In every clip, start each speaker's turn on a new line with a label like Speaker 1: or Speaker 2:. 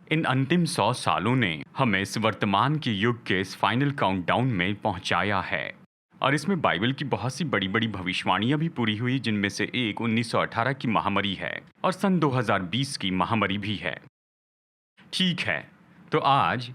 Speaker 1: इन अंतिम 100 सालों ने हमें इस वर्तमान के युग के इस फाइनल काउंटडाउन में पहुंचाया है और इसमें बाइबल की बहुत सी बड़ी बड़ी भविष्यवाणियां भी पूरी हुई, जिनमें से एक 1918 की महामारी है और सन 2020 की महामारी भी है। ठीक है, तो आज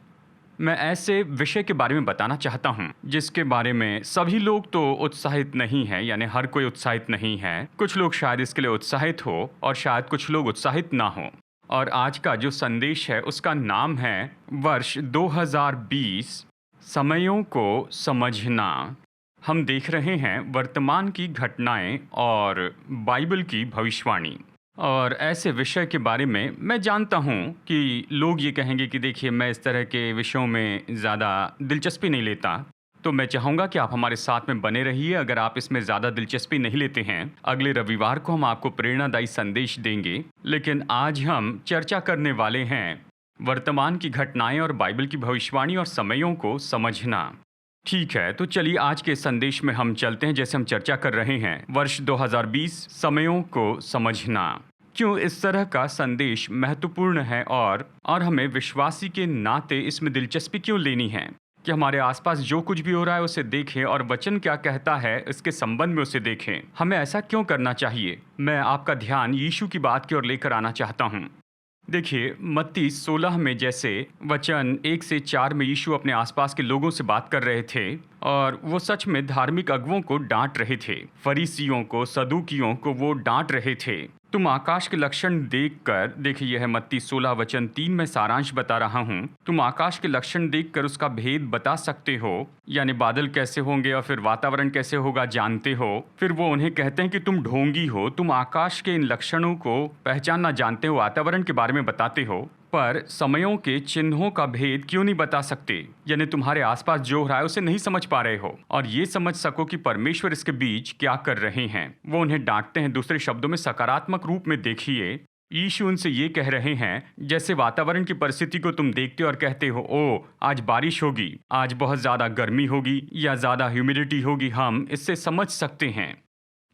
Speaker 1: मैं ऐसे विषय के बारे में बताना चाहता हूं जिसके बारे में सभी लोग तो उत्साहित नहीं है, यानी हर कोई उत्साहित नहीं है। कुछ लोग शायद इसके लिए उत्साहित हो और शायद कुछ लोग उत्साहित ना हो। और आज का जो संदेश है उसका नाम है वर्ष 2020 समयों को समझना। हम देख रहे हैं वर्तमान की घटनाएं और बाइबल की भविष्यवाणी। और ऐसे विषय के बारे में मैं जानता हूं कि लोग ये कहेंगे कि देखिए, मैं इस तरह के विषयों में ज़्यादा दिलचस्पी नहीं लेता, तो मैं चाहूँगा कि आप हमारे साथ में बने रहिए। अगर आप इसमें ज़्यादा दिलचस्पी नहीं लेते हैं, अगले रविवार को हम आपको प्रेरणादायी संदेश देंगे। लेकिन आज हम चर्चा करने वाले हैं वर्तमान की घटनाएं और बाइबल की भविष्यवाणी और समयों को समझना। ठीक है, तो चलिए आज के संदेश में हम चलते हैं। जैसे हम चर्चा कर रहे हैं वर्ष 2020 समयों को समझना। क्यों इस तरह का संदेश महत्वपूर्ण है और हमें विश्वासी के नाते इसमें दिलचस्पी क्यों लेनी है कि हमारे आसपास जो कुछ भी हो रहा है उसे देखें और वचन क्या कहता है इसके संबंध में उसे देखें। हमें ऐसा क्यों करना चाहिए? मैं आपका ध्यान यीशु की बात की ओर लेकर आना चाहता हूँ। देखिए, मत्ती 16 में जैसे वचन 1 से 4 में यीशु अपने आसपास के लोगों से बात कर रहे थे और वो सच में धार्मिक अगुवों को डांट रहे थे। फरीसियों को, सदूकियों को वो डांट रहे थे। तुम आकाश के लक्षण देखकर, देखिए यह है मत्ती 16 वचन 3 में सारांश बता रहा हूँ। तुम आकाश के लक्षण देखकर उसका भेद बता सकते हो, यानी बादल कैसे होंगे और फिर वातावरण कैसे होगा जानते हो। फिर वो उन्हें कहते हैं कि तुम ढोंगी हो, तुम आकाश के इन लक्षणों को पहचानना जानते हो, वातावरण के बारे में बताते हो, पर समयों के चिन्हों का भेद क्यों नहीं बता सकते? यानी तुम्हारे आसपास जो हो रहा है उसे नहीं समझ पा रहे हो और ये समझ सको कि परमेश्वर इसके बीच क्या कर रहे हैं। वो उन्हें डांटते हैं। दूसरे शब्दों में सकारात्मक रूप में देखिए, यीशु उनसे ये कह रहे हैं, जैसे वातावरण की परिस्थिति को तुम देखते हो और कहते हो, ओ आज बारिश होगी, आज बहुत ज्यादा गर्मी होगी या ज्यादा ह्यूमिडिटी होगी, हम इससे समझ सकते हैं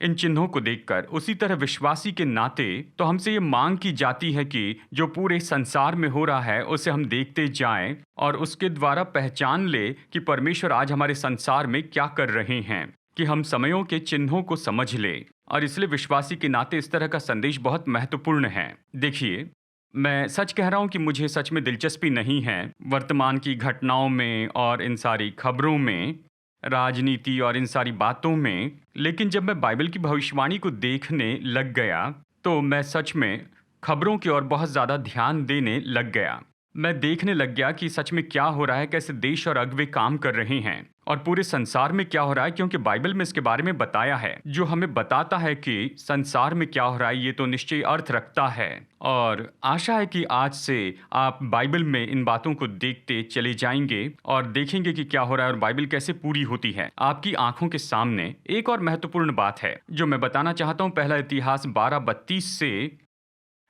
Speaker 1: इन चिन्हों को देखकर। उसी तरह विश्वासी के नाते तो हमसे ये मांग की जाती है कि जो पूरे संसार में हो रहा है उसे हम देखते जाएं और उसके द्वारा पहचान ले कि परमेश्वर आज हमारे संसार में क्या कर रहे हैं, कि हम समयों के चिन्हों को समझ ले। और इसलिए विश्वासी के नाते इस तरह का संदेश बहुत महत्वपूर्ण है। देखिए, मैं सच कह रहा हूं कि मुझे सच में दिलचस्पी नहीं है वर्तमान की घटनाओं में और इन सारी खबरों में, राजनीति और इन सारी बातों में। लेकिन जब मैं बाइबल की भविष्यवाणी को देखने लग गया तो मैं सच में खबरों की ओर बहुत ज़्यादा ध्यान देने लग गया। मैं देखने लग गया कि सच में क्या हो रहा है, कैसे देश और अगुवे काम कर रहे हैं और पूरे संसार में क्या हो रहा है, क्योंकि बाइबल में इसके बारे में बताया है। जो हमें बताता है कि संसार में क्या हो रहा है, ये तो निश्चय अर्थ रखता है। और आशा है कि आज से आप बाइबल में इन बातों को देखते चले जाएंगे और देखेंगे कि क्या हो रहा है और बाइबल कैसे पूरी होती है आपकी आंखों के सामने। एक और महत्वपूर्ण बात है जो मैं बताना चाहता हूँ, पहला इतिहास 12:32 से,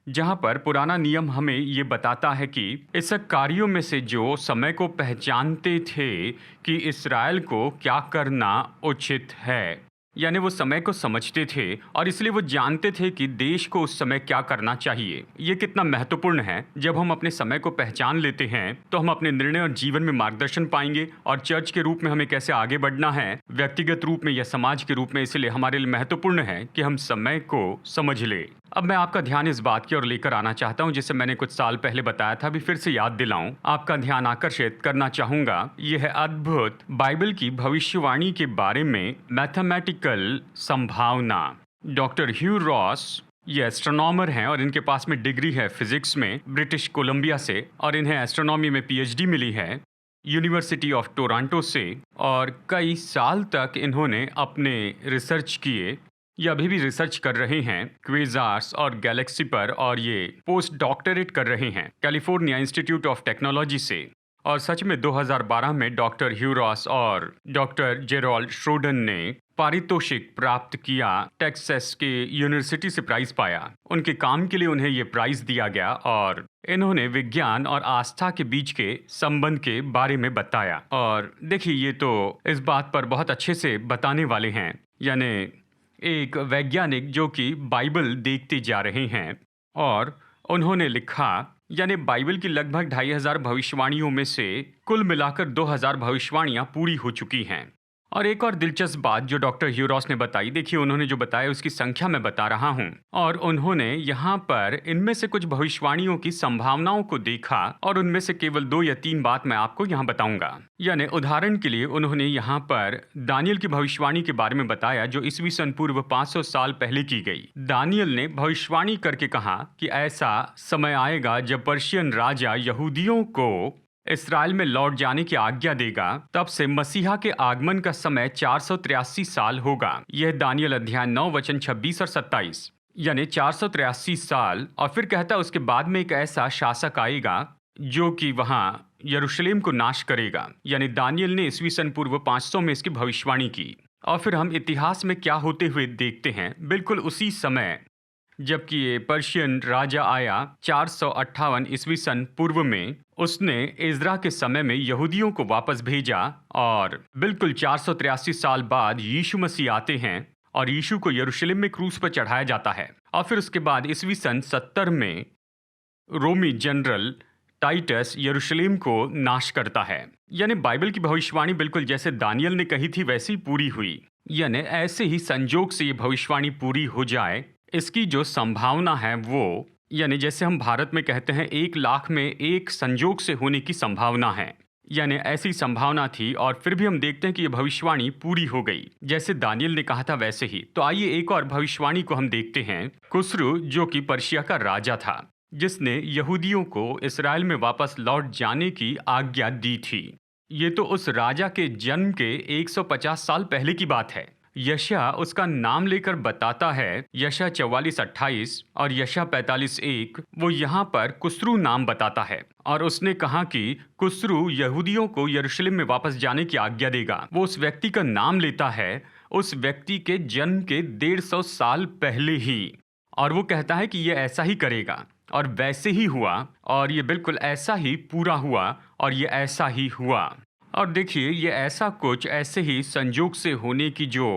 Speaker 1: जहां पर पुराना नियम हमें ये बताता है कि इस कार्यों में से जो समय को पहचानते थे कि इस्राएल को क्या करना उचित है, यानी वो समय को समझते थे और इसलिए वो जानते थे कि देश को उस समय क्या करना चाहिए। ये कितना महत्वपूर्ण है। जब हम अपने समय को पहचान लेते हैं तो हम अपने निर्णय और जीवन में मार्गदर्शन पाएंगे और चर्च के रूप में हमें कैसे आगे बढ़ना है, व्यक्तिगत रूप में या समाज के रूप में। इसलिए हमारे लिए महत्वपूर्ण है कि हम समय को समझ ले। अब मैं आपका ध्यान इस बात की ओर लेकर आना चाहता हूं जिसे मैंने कुछ साल पहले बताया था, अभी फिर से याद दिलाऊं, आपका ध्यान आकर्षित करना चाहूंगा। यह है अद्भुत बाइबल की भविष्यवाणी के बारे में मैथमेटिकल संभावना। डॉक्टर ह्यू रॉस ये एस्ट्रोनॉमर हैं और इनके पास में डिग्री है फिजिक्स में ब्रिटिश कोलंबिया से, और इन्हें एस्ट्रोनॉमी में पीएचडी मिली है यूनिवर्सिटी ऑफ टोरंटो से। और कई साल तक इन्होंने अपने रिसर्च किए, ये अभी भी रिसर्च कर रहे हैं क्वेज़ार्स और गैलेक्सी पर, और ये पोस्ट डॉक्टरेट कर रहे हैं कैलिफोर्निया इंस्टीट्यूट ऑफ टेक्नोलॉजी से। और सच में 2012 में डॉक्टर ह्यू रॉस और डॉक्टर जेरोल्ड श्रोडन ने पारितोषिक प्राप्त किया, टेक्सास के यूनिवर्सिटी से प्राइज पाया। उनके काम के लिए उन्हें ये प्राइज दिया गया और इन्होंने विज्ञान और आस्था के बीच के संबंध के बारे में बताया। और देखिए, ये तो इस बात पर बहुत अच्छे से बताने वाले हैं, यानी एक वैज्ञानिक जो कि बाइबल देखते जा रहे हैं और उन्होंने लिखा यानी बाइबल की लगभग 2500 भविष्यवाणियों में से कुल मिलाकर 2000 भविष्यवाणियां पूरी हो चुकी हैं। और एक और दिलचस्प बात जो डॉक्टर ह्यूरॉस ने बताई, देखिए उन्होंने जो बताया उसकी संख्या मैं बता रहा हूं, और उन्होंने यहाँ पर इनमें से कुछ भविष्यवाणियों की संभावनाओं को देखा और उनमें से केवल 2 या 3 बात मैं आपको यहाँ बताऊंगा। यानी उदाहरण के लिए उन्होंने यहाँ पर दानियल की भविष्यवाणी के बारे में बताया जो ईस्वी सन पूर्व 500 साल पहले की गई। दानियल ने भविष्यवाणी करके कहा कि ऐसा समय आएगा जब पर्शियन राजा यहूदियों को इस्राएल में लौट जाने की आज्ञा देगा, तब से मसीहा के आगमन का समय 483 साल होगा। यह दानियल अध्याय 9 वचन 26 और 27, यानी 483 साल। और फिर कहता है उसके बाद में एक ऐसा शासक आएगा जो कि वहां यरूशलेम को नाश करेगा। यानी दानियल ने ईस्वी सन पूर्व 500 में इसकी भविष्यवाणी की। और फिर हम इतिहास में क्या होते हुए देखते हैं, बिल्कुल उसी समय जबकि ये पर्शियन राजा आया 458 ईस्वी सन पूर्व में, उसने इज़रा के समय में यहूदियों को वापस भेजा। और बिल्कुल 483 साल बाद यीशु मसीह आते हैं और यीशु को यरूशलेम में क्रूस पर चढ़ाया जाता है। और फिर उसके बाद ईस्वी सन 70 में रोमी जनरल टाइटस यरूशलेम को नाश करता है। यानी बाइबल की भविष्यवाणी बिल्कुल जैसे दानियल ने कही थी वैसी पूरी हुई। यानी ऐसे ही संजोग से ये भविष्यवाणी पूरी हो जाए, इसकी जो संभावना है वो, यानी जैसे हम भारत में कहते हैं 1 लाख में एक संजोग से होने की संभावना है, यानी ऐसी संभावना थी। और फिर भी हम देखते हैं कि ये भविष्यवाणी पूरी हो गई जैसे दानियल ने कहा था वैसे ही। तो आइए एक और भविष्यवाणी को हम देखते हैं। कुस्रू जो कि पर्शिया का राजा था, जिसने यहूदियों को इस्राएल में वापस लौट जाने की आज्ञा दी थी। ये तो उस राजा के जन्म के 150 साल पहले की बात है। यशया उसका नाम लेकर बताता है, यशया 44:28 और यशया 45:1, वो यहाँ पर कुस्रू नाम बताता है। और उसने कहा कि कुस्रू यहूदियों को यरूशलेम में वापस जाने की आज्ञा देगा। वो उस व्यक्ति का नाम लेता है, उस व्यक्ति के जन्म के 150 साल पहले ही। और वो कहता है कि ये ऐसा ही करेगा, और वैसे ही हुआ, और ये बिल्कुल ऐसा ही पूरा हुआ, और ये ऐसा ही हुआ। और देखिए ये ऐसा कुछ ऐसे ही संजोग से होने की जो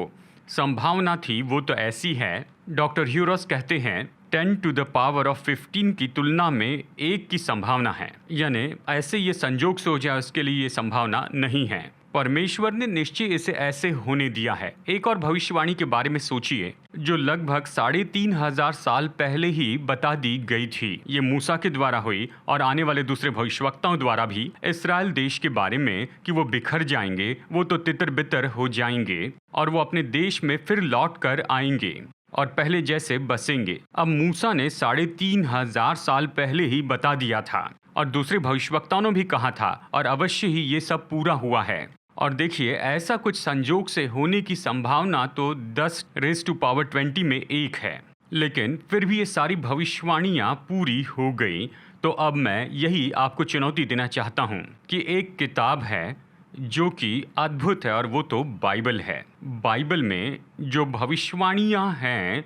Speaker 1: संभावना थी वो तो ऐसी है। डॉक्टर ह्यूरॉस कहते हैं 10 to the power of 15 की तुलना में 1 की संभावना है। यानी ऐसे ये संजोग से हो जाए उसके लिए ये संभावना नहीं है। परमेश्वर ने निश्चय इसे ऐसे होने दिया है। एक और भविष्यवाणी के बारे में सोचिए जो लगभग 3500 साल पहले ही बता दी गई थी। ये मूसा के द्वारा हुई और आने वाले दूसरे भविष्यवक्ताओं द्वारा भी इस्राएल देश के बारे में कि वो बिखर जाएंगे, वो तो तितर बितर हो जाएंगे और वो अपने देश में फिर लौट कर आएंगे और पहले जैसे बसेंगे। अब मूसा ने 3500 साल पहले ही बता दिया था और दूसरे भविष्यवक्ताओं ने भी कहा था और अवश्य ही ये सब पूरा हुआ है। और देखिए ऐसा कुछ संजोग से होने की संभावना तो 10⁻20 में 1 है, लेकिन फिर भी ये सारी भविष्यवाणियां पूरी हो गई। तो अब मैं यही आपको चुनौती देना चाहता हूं कि एक किताब है जो कि अद्भुत है और वो तो बाइबल है। बाइबल में जो भविष्यवाणियां हैं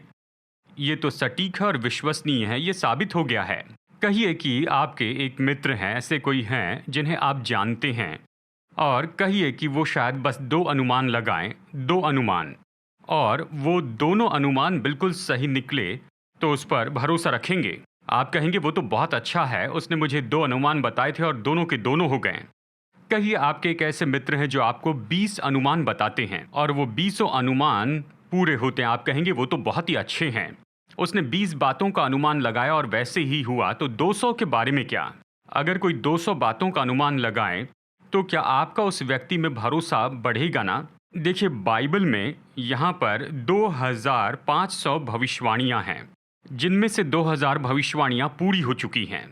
Speaker 1: ये तो सटीक है और विश्वसनीय है, ये साबित हो गया है। कहिए कि आपके एक मित्र हैं, ऐसे कोई हैं जिन्हें आप जानते हैं, और कहिए कि वो शायद बस 2 अनुमान लगाएं, 2 अनुमान, और वो दोनों अनुमान बिल्कुल सही निकले तो उस पर भरोसा रखेंगे। आप कहेंगे वो तो बहुत अच्छा है, उसने मुझे 2 अनुमान बताए थे और दोनों के दोनों हो गए। कहिए आपके एक ऐसे मित्र हैं जो आपको 20 अनुमान बताते हैं और वो 20 अनुमान पूरे होते हैं। आप कहेंगे वो तो बहुत ही अच्छे हैं, उसने 20 बातों का अनुमान लगाया और वैसे ही हुआ, तो 200 के बारे में क्या? अगर कोई 200 बातों का अनुमान लगाए तो क्या आपका उस व्यक्ति में भरोसा बढ़ेगा ना? देखिए बाइबल में यहाँ पर 2500 भविष्यवाणियाँ हैं, जिनमें से 2000 भविष्यवाणियाँ पूरी हो चुकी हैं।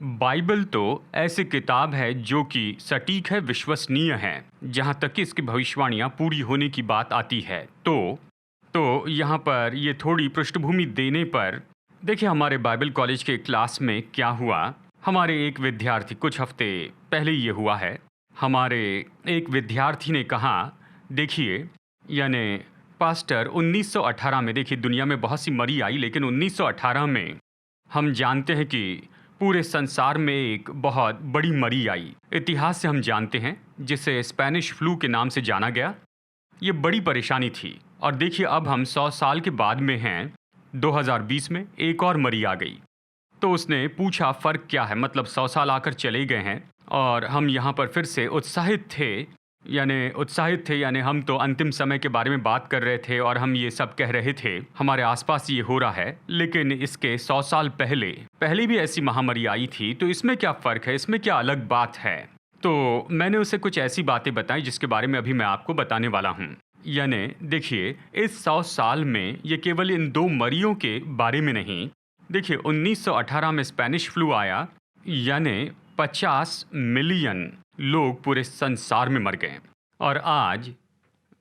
Speaker 1: बाइबल तो ऐसी किताब है जो कि सटीक है, विश्वसनीय है, जहाँ तक कि इसकी भविष्यवाणियाँ पूरी होने की बात आती है। तो यहाँ पर ये थोड़ी पृष्ठभूमि देने पर देखिए हमारे बाइबल कॉलेज के क्लास में क्या हुआ। हमारे एक विद्यार्थी, कुछ हफ्ते पहले ये हुआ है, हमारे एक विद्यार्थी ने कहा देखिए, यानी पास्टर 1918 में, देखिए दुनिया में बहुत सी मरी आई लेकिन 1918 में हम जानते हैं कि पूरे संसार में एक बहुत बड़ी मरी आई। इतिहास से हम जानते हैं जिसे स्पेनिश फ्लू के नाम से जाना गया। ये बड़ी परेशानी थी और देखिए अब हम 100 साल के बाद में हैं, 2020 में एक और मरी आ गई। तो उसने पूछा फ़र्क क्या है, मतलब 100 साल आकर चले गए हैं और हम यहाँ पर फिर से उत्साहित थे, यानी हम तो अंतिम समय के बारे में बात कर रहे थे और हम ये सब कह रहे थे, हमारे आसपास ये हो रहा है, लेकिन इसके 100 साल पहले भी ऐसी महामारी आई थी, तो इसमें क्या फ़र्क है, इसमें क्या अलग बात है? तो मैंने उसे कुछ ऐसी बातें बताई जिसके बारे में अभी मैं आपको बताने वाला हूँ। यानी देखिए, इस 100 साल में ये केवल इन 2 मरियों के बारे में नहीं। देखिए, 1918 में स्पेनिश फ्लू आया, यानी 50 मिलियन लोग पूरे संसार में मर गए। और आज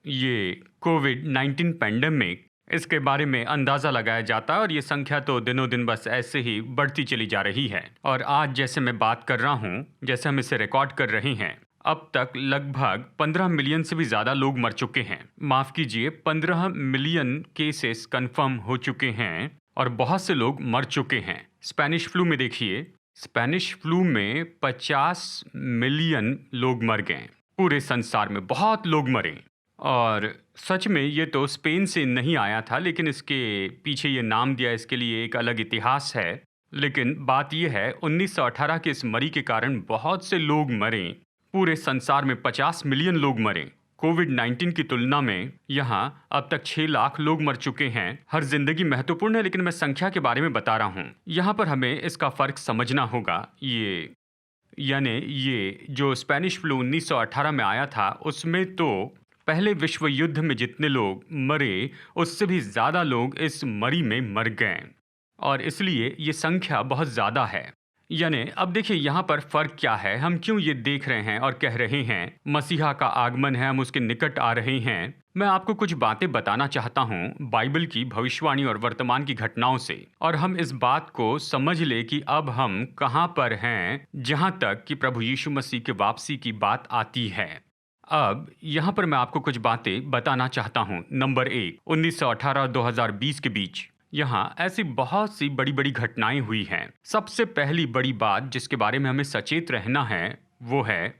Speaker 1: ये कोविड-19 पैंडेमिक, इसके बारे में अंदाज़ा लगाया जाता है और ये संख्या तो दिनों दिन बस ऐसे ही बढ़ती चली जा रही है। और आज जैसे मैं बात कर रहा हूँ, जैसे हम इसे रिकॉर्ड कर रहे हैं, अब तक लगभग 15 मिलियन से भी ज़्यादा लोग मर चुके हैं। माफ़ कीजिए, 15 मिलियन केसेस कंफर्म हो चुके हैं और बहुत से लोग मर चुके हैं। स्पेनिश फ्लू में देखिए, स्पेनिश फ्लू में 50 मिलियन लोग मर गए। पूरे संसार में बहुत लोग मरे। और सच में ये तो स्पेन से नहीं आया था, लेकिन इसके पीछे ये नाम दिया, इसके लिए एक अलग इतिहास है। लेकिन बात यह है, 1918 के इस मरी के कारण बहुत से लोग मरे। पूरे संसार में 50 मिलियन लोग मरे। कोविड-19 की तुलना में यहाँ अब तक 6 लाख लोग मर चुके हैं। हर जिंदगी महत्वपूर्ण है, लेकिन मैं संख्या के बारे में बता रहा हूँ। यहाँ पर हमें इसका फ़र्क समझना होगा। ये जो स्पेनिश फ्लू 1918 में आया था, उसमें तो पहले विश्व युद्ध में जितने लोग मरे, उससे भी ज़्यादा लोग इस मरी में मर गए और इसलिए ये संख्या बहुत ज़्यादा है। यानी अब देखिए, यहाँ पर फ़र्क क्या है, हम क्यों ये देख रहे हैं और कह रहे हैं मसीहा का आगमन है, हम उसके निकट आ रहे हैं। मैं आपको कुछ बातें बताना चाहता हूँ बाइबल की भविष्यवाणी और वर्तमान की घटनाओं से, और हम इस बात को समझ ले कि अब हम कहाँ पर हैं जहाँ तक कि प्रभु यीशु मसीह के वापसी की बात आती है। अब यहाँ पर मैं आपको कुछ बातें बताना चाहता हूँ। नंबर 1, 1918 और 2020 के बीच यहाँ ऐसी बहुत सी बड़ी बड़ी घटनाएं हुई हैं। सबसे पहली बड़ी बात जिसके बारे में हमें सचेत रहना है, वो है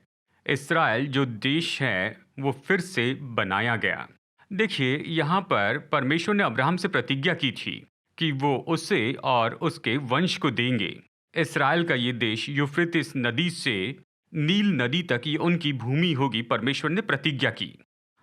Speaker 1: इस्राएल जो देश है वो फिर से बनाया गया। देखिए, यहाँ पर परमेश्वर ने अब्राहम से प्रतिज्ञा की थी कि वो उसे और उसके वंश को देंगे। इस्राएल का ये देश यूफ्रेटिस नदी से नील नदी तक ये उनकी भूमि होगी, परमेश्वर ने प्रतिज्ञा की।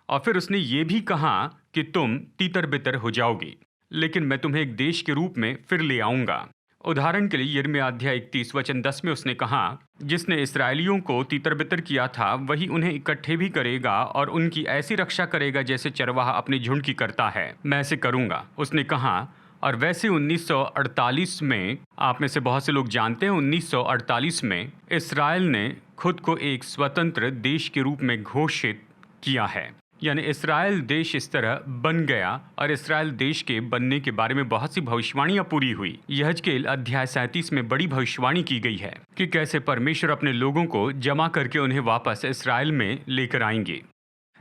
Speaker 1: और फिर उसने ये भी कहा कि तुम तीतर बितर हो जाओगे, लेकिन मैं तुम्हें एक देश के रूप में फिर ले आऊंगा। उदाहरण के लिए यिर्मयाह अध्याय 31 वचन 10 में उसने कहा, जिसने इस्राएलियों को तीतर बितर किया था वही उन्हें इकट्ठे भी करेगा और उनकी ऐसी रक्षा करेगा जैसे चरवाहा अपने झुंड की करता है, मैं ऐसे करूंगा, उसने कहा। और वैसे 1948 में, आप में से बहुत से लोग जानते हैं, 1948 में इस्राएल ने खुद को एक स्वतंत्र देश के रूप में घोषित किया है। यानी इस्राएल देश इस तरह बन गया और इस्राएल देश के बनने के बारे में बहुत सी भविष्यवाणियां पूरी हुई। यहेजकेल अध्याय 37 में बड़ी भविष्यवाणी की गई है कि कैसे परमेश्वर अपने लोगों को जमा करके उन्हें वापस इस्राएल में लेकर आएंगे।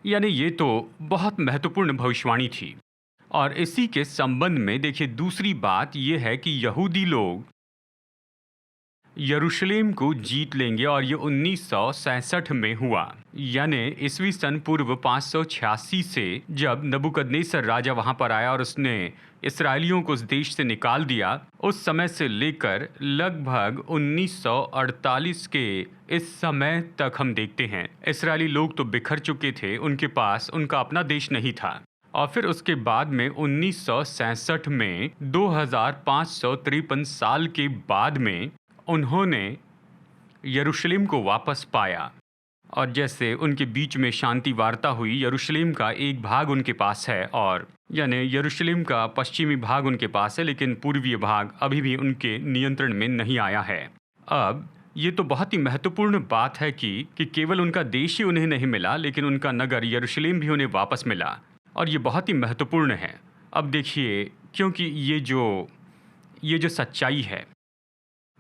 Speaker 1: यानी ये तो बहुत महत्वपूर्ण भविष्यवाणी थी। और इसी के संबंध में देखिए, दूसरी बात यह है कि यहूदी लोग यरूशलेम को जीत लेंगे और ये 1967 में हुआ। यानी ईस्वी सन पूर्व 586 से जब नबूकदनेस्सर राजा वहां पर आया और उसने इसराइलियों को उस देश से निकाल दिया, उस समय से लेकर लगभग 1948 के इस समय तक हम देखते हैं इसराइली लोग तो बिखर चुके थे, उनके पास उनका अपना देश नहीं था। और फिर उसके बाद में 1967 में 2553 साल के बाद में उन्होंने यरूशलेम को वापस पाया और जैसे उनके बीच में शांति वार्ता हुई, यरूशलेम का एक भाग उनके पास है, और यानी यरूशलेम का पश्चिमी भाग उनके पास है, लेकिन पूर्वीय भाग अभी भी उनके नियंत्रण में नहीं आया है। अब ये तो बहुत ही महत्वपूर्ण बात है कि केवल उनका देश ही उन्हें नहीं मिला, लेकिन उनका नगर यरूशलेम भी उन्हें वापस मिला, और ये बहुत ही महत्वपूर्ण है। अब देखिए, क्योंकि ये जो सच्चाई है,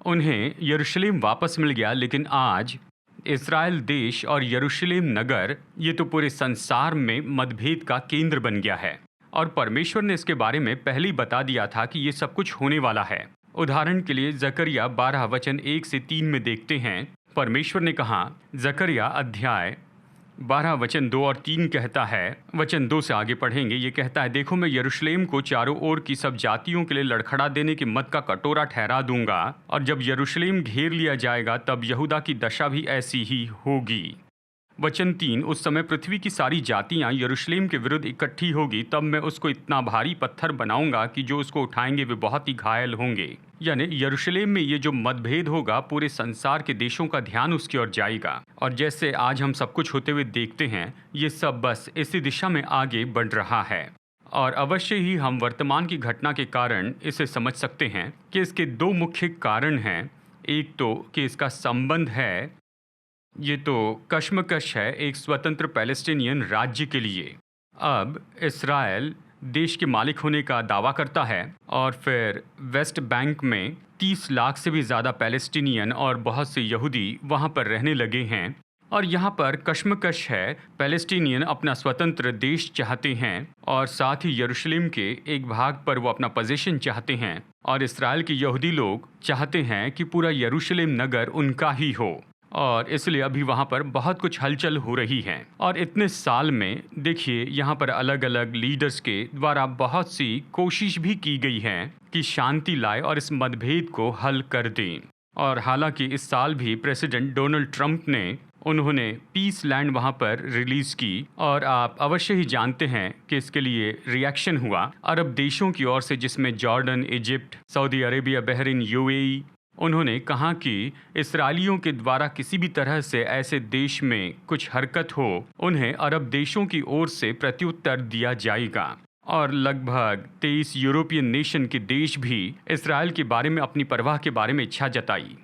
Speaker 1: उन्हें यरूशलेम वापस मिल गया, लेकिन आज इस्राएल देश और यरूशलेम नगर ये तो पूरे संसार में मतभेद का केंद्र बन गया है। और परमेश्वर ने इसके बारे में पहले ही बता दिया था कि ये सब कुछ होने वाला है। उदाहरण के लिए जकरिया 12 वचन 1 से 3 में देखते हैं, परमेश्वर ने कहा, जकरिया अध्याय 12 वचन 2 और 3 कहता है, वचन 2 से आगे पढ़ेंगे, ये कहता है, देखो मैं यरूशलेम को चारों ओर की सब जातियों के लिए लड़खड़ा देने की मद का कटोरा ठहरा दूंगा, और जब यरूशलेम घेर लिया जाएगा तब यहूदा की दशा भी ऐसी ही होगी। वचन 3, उस समय पृथ्वी की सारी जातियां यरूशलेम के विरुद्ध इकट्ठी होगी, तब मैं उसको इतना भारी पत्थर बनाऊंगा कि जो उसको उठाएंगे वे बहुत ही घायल होंगे। यानी यरूशलेम में ये जो मतभेद होगा, पूरे संसार के देशों का ध्यान उसकी ओर जाएगा। और जैसे आज हम सब कुछ होते हुए देखते हैं, ये सब बस इसी दिशा में आगे बढ़ रहा है। और अवश्य ही हम वर्तमान की घटना के कारण इसे समझ सकते हैं कि इसके दो मुख्य कारण हैं। एक तो कि इसका संबंध है, ये तो कश्मकश है एक स्वतंत्र पैलेस्टीनियन राज्य के लिए। अब इस्राएल देश के मालिक होने का दावा करता है, और फिर वेस्ट बैंक में 30 लाख से भी ज़्यादा पैलेस्टीनियन और बहुत से यहूदी वहाँ पर रहने लगे हैं। और यहाँ पर कश्मकश है, पैलेस्टीनियन अपना स्वतंत्र देश चाहते हैं, और साथ ही यरूशलेम के एक भाग पर वो अपना पोजीशन चाहते हैं, और इस्राएल के यहूदी लोग चाहते हैं कि पूरा यरूशलेम नगर उनका ही हो। और इसलिए अभी वहाँ पर बहुत कुछ हलचल हो रही है। और इतने साल में देखिए, यहाँ पर अलग अलग लीडर्स के द्वारा बहुत सी कोशिश भी की गई है कि शांति लाए और इस मतभेद को हल कर दें। और हालांकि इस साल भी प्रेसिडेंट डोनाल्ड ट्रंप ने उन्होंने पीस लैंड वहाँ पर रिलीज़ की, और आप अवश्य ही जानते हैं कि इसके लिए रिएक्शन हुआ अरब देशों की ओर से, जिसमें Jordan, Egypt, Saudi Arabia, Bahrain, UAE. उन्होंने कहा कि इस्राएलियों के द्वारा किसी भी तरह से ऐसे देश में कुछ हरकत हो, उन्हें अरब देशों की ओर से प्रत्युत्तर दिया जाएगा। और लगभग 23 यूरोपियन नेशन के देश भी इस्राएल के बारे में अपनी परवाह के बारे में इच्छा जताई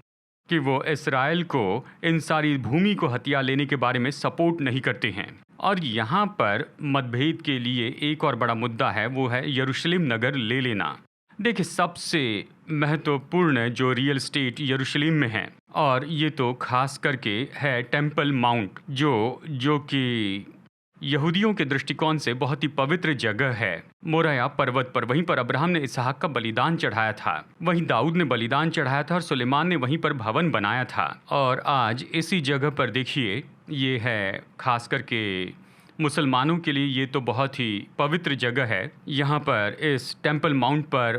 Speaker 1: कि वो इस्राएल को इन सारी भूमि को हथिया लेने के बारे में सपोर्ट नहीं करते हैं। और यहाँ पर मतभेद के लिए एक और बड़ा मुद्दा है, वो है यरूशलेम नगर ले लेना। देखिए, सबसे महत्वपूर्ण जो रियल स्टेट यरूशलेम में है, और ये तो खास करके है टेम्पल माउंट, जो कि यहूदियों के दृष्टिकोण से बहुत ही पवित्र जगह है। मोरिया पर्वत पर, वहीं पर अब्राहम ने इसहाक का बलिदान चढ़ाया था, वहीं दाऊद ने बलिदान चढ़ाया था, और सुलेमान ने वहीं पर भवन बनाया था। और आज इसी जगह पर देखिए, ये है खास करके मुसलमानों के लिए ये तो बहुत ही पवित्र जगह है। यहाँ पर इस टेम्पल माउंट पर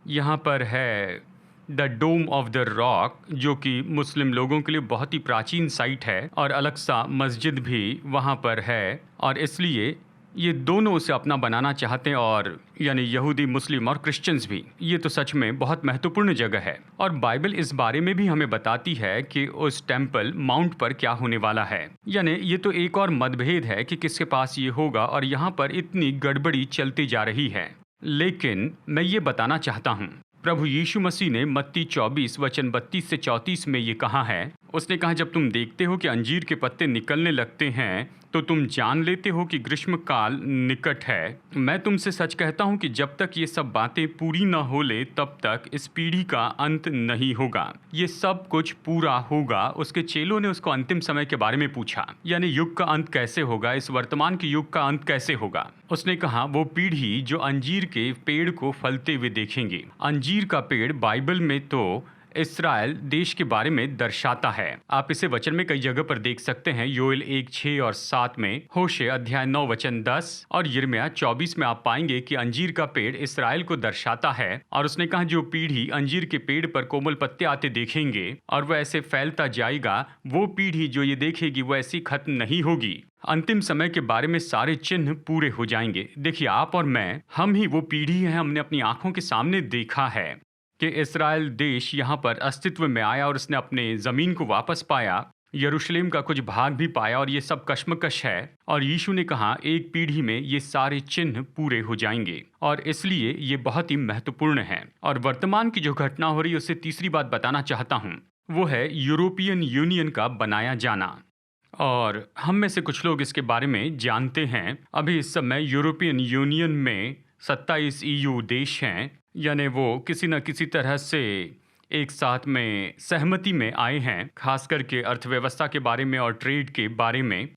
Speaker 1: यहाँ पर है the Dome of the Rock, जो कि मुस्लिम लोगों के लिए बहुत ही प्राचीन साइट है, और अलग-सा मस्जिद भी वहाँ पर है। और इसलिए ये दोनों उसे अपना बनाना चाहते हैं, और यानी यहूदी, मुस्लिम और क्रिश्चियंस भी। ये तो सच में बहुत महत्वपूर्ण जगह है। और बाइबल इस बारे में भी हमें बताती है कि उस टेम्पल माउंट पर क्या होने वाला है। यानी ये तो एक और मतभेद है कि किसके पास ये होगा, और यहाँ पर इतनी गड़बड़ी चलती जा रही है। लेकिन मैं ये बताना चाहता हूँ, प्रभु यीशु मसीह ने मत्ती 24 वचन 32 से 34 में ये कहा है। उसने कहा, जब तुम देखते हो कि अंजीर के पत्ते निकलने लगते हैं तो तुम जान लेते हो कि ग्रीष्म काल निकट है। मैं तुमसे सच कहता हूँ कि जब तक ये सब बातें पूरी न हो ले, तब तक इस पीढ़ी का अंत नहीं होगा। ये सब कुछ पूरा होगा। उसके चेलों ने उसको अंतिम समय के बारे में पूछा, यानी युग का अंत कैसे होगा, इस वर्तमान के युग का अंत कैसे होगा। उसने कहा, वो पीढ़ी जो अंजीर के पेड़ को फलते हुए देखेंगे। अंजीर का पेड़ बाइबल में तो इस्राएल देश के बारे में दर्शाता है। आप इसे वचन में कई जगह पर देख सकते हैं। योएल 1:6 और 7 में, होशे अध्याय 9 वचन 10 और यिर्मयाह 24 में आप पाएंगे कि अंजीर का पेड़ इस्राएल को दर्शाता है। और उसने कहा, जो पीढ़ी अंजीर के पेड़ पर कोमल पत्ते आते देखेंगे और वह ऐसे फैलता जाएगा, वो पीढ़ी जो ये देखेगी वो ऐसी खत्म नहीं होगी। अंतिम समय के बारे में सारे चिन्ह पूरे हो जाएंगे। देखिए, आप और मैं, हम ही वो पीढ़ी है। हमने अपनी आंखों के सामने देखा है कि इस्राएल देश यहाँ पर अस्तित्व में आया, और उसने अपने ज़मीन को वापस पाया, यरूशलेम का कुछ भाग भी पाया, और ये सब कश्मकश है। और यीशु ने कहा, एक पीढ़ी में ये सारे चिन्ह पूरे हो जाएंगे, और इसलिए ये बहुत ही महत्वपूर्ण है। और वर्तमान की जो घटना हो रही है, उससे तीसरी बात बताना चाहता हूँ, वो है यूरोपियन यूनियन का बनाया जाना। और हम में से कुछ लोग इसके बारे में जानते हैं। अभी इस समय यूरोपियन यूनियन में 27 EU देश हैं, यानी वो किसी न किसी तरह से एक साथ में सहमति में आए हैं, खास करके अर्थव्यवस्था के बारे में और ट्रेड के बारे में।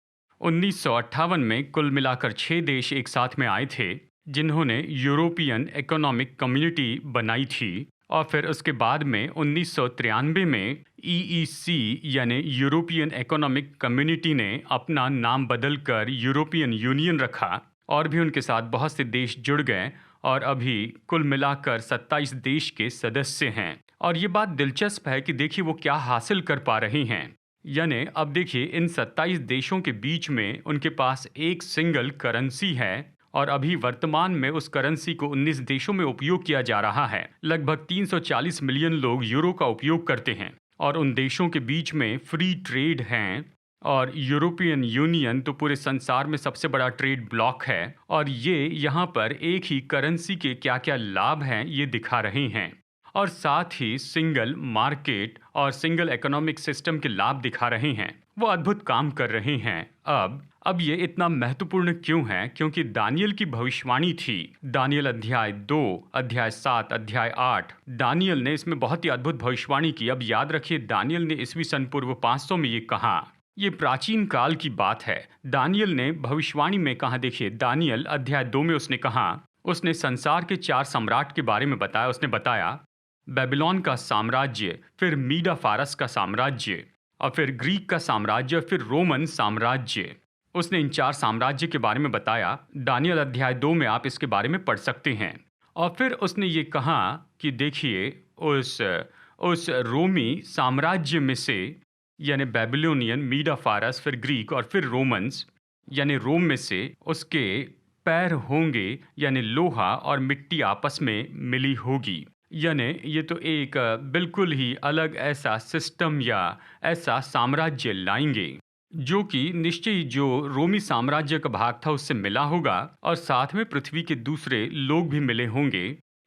Speaker 1: 1958 में कुल मिलाकर 6 देश एक साथ में आए थे, जिन्होंने यूरोपियन इकोनॉमिक कम्युनिटी बनाई थी। और फिर उसके बाद में 1993 में ईईसी यानी यूरोपियन इकोनॉमिक कम्युनिटी ने अपना नाम बदलकर यूरोपियन यूनियन रखा और भी उनके साथ बहुत से देश जुड़ गए और अभी कुल मिलाकर 27 देश के सदस्य हैं। और ये बात दिलचस्प है कि देखिए वो क्या हासिल कर पा रहे हैं। यानी अब देखिए इन 27 देशों के बीच में उनके पास एक सिंगल करेंसी है और अभी वर्तमान में उस करेंसी को 19 देशों में उपयोग किया जा रहा है। लगभग 340 मिलियन लोग यूरो का उपयोग करते हैं और उन देशों के बीच में फ्री ट्रेड हैं। और यूरोपियन यूनियन तो पूरे संसार में सबसे बड़ा ट्रेड ब्लॉक है और ये यहाँ पर एक ही करेंसी के क्या क्या लाभ हैं ये दिखा रहे हैं और साथ ही सिंगल मार्केट और सिंगल इकोनॉमिक सिस्टम के लाभ दिखा रहे हैं। वो अद्भुत काम कर रहे हैं। अब ये इतना महत्वपूर्ण क्यों है? क्योंकि दानियल की भविष्यवाणी थी। दानियल अध्याय 2, अध्याय 7, अध्याय 8। दानियल ने इसमें बहुत ही अद्भुत भविष्यवाणी की। अब याद रखिए दानियल ने ईस्वी सन पूर्व 500 में ये कहा। ये प्राचीन काल की बात है। दानियल ने भविष्यवाणी में कहा, देखिए दानियल अध्याय 2 में उसने कहा, उसने संसार के 4 सम्राट के बारे में बताया। उसने बताया बेबीलोन का साम्राज्य, फिर मीडा फारस का साम्राज्य और फिर ग्रीक का साम्राज्य, फिर रोमन साम्राज्य। उसने इन 4 साम्राज्य के बारे में बताया। दानियल अध्याय 2 में आप इसके बारे में पढ़ सकते हैं। और फिर उसने ये कहा कि देखिए उस रोमी साम्राज्य में से यानी बेबीलोनियन, मीडा फारस, फिर ग्रीक और फिर रोमन्स यानी रोम में से उसके पैर होंगे यानी लोहा और मिट्टी आपस में मिली होगी। यानी ये तो एक बिल्कुल ही अलग ऐसा सिस्टम या ऐसा साम्राज्य लाएंगे जो कि निश्चय ही जो रोमी साम्राज्य का भाग था उससे मिला होगा और साथ में पृथ्वी के दूसरे लोग भी मिले होंगे।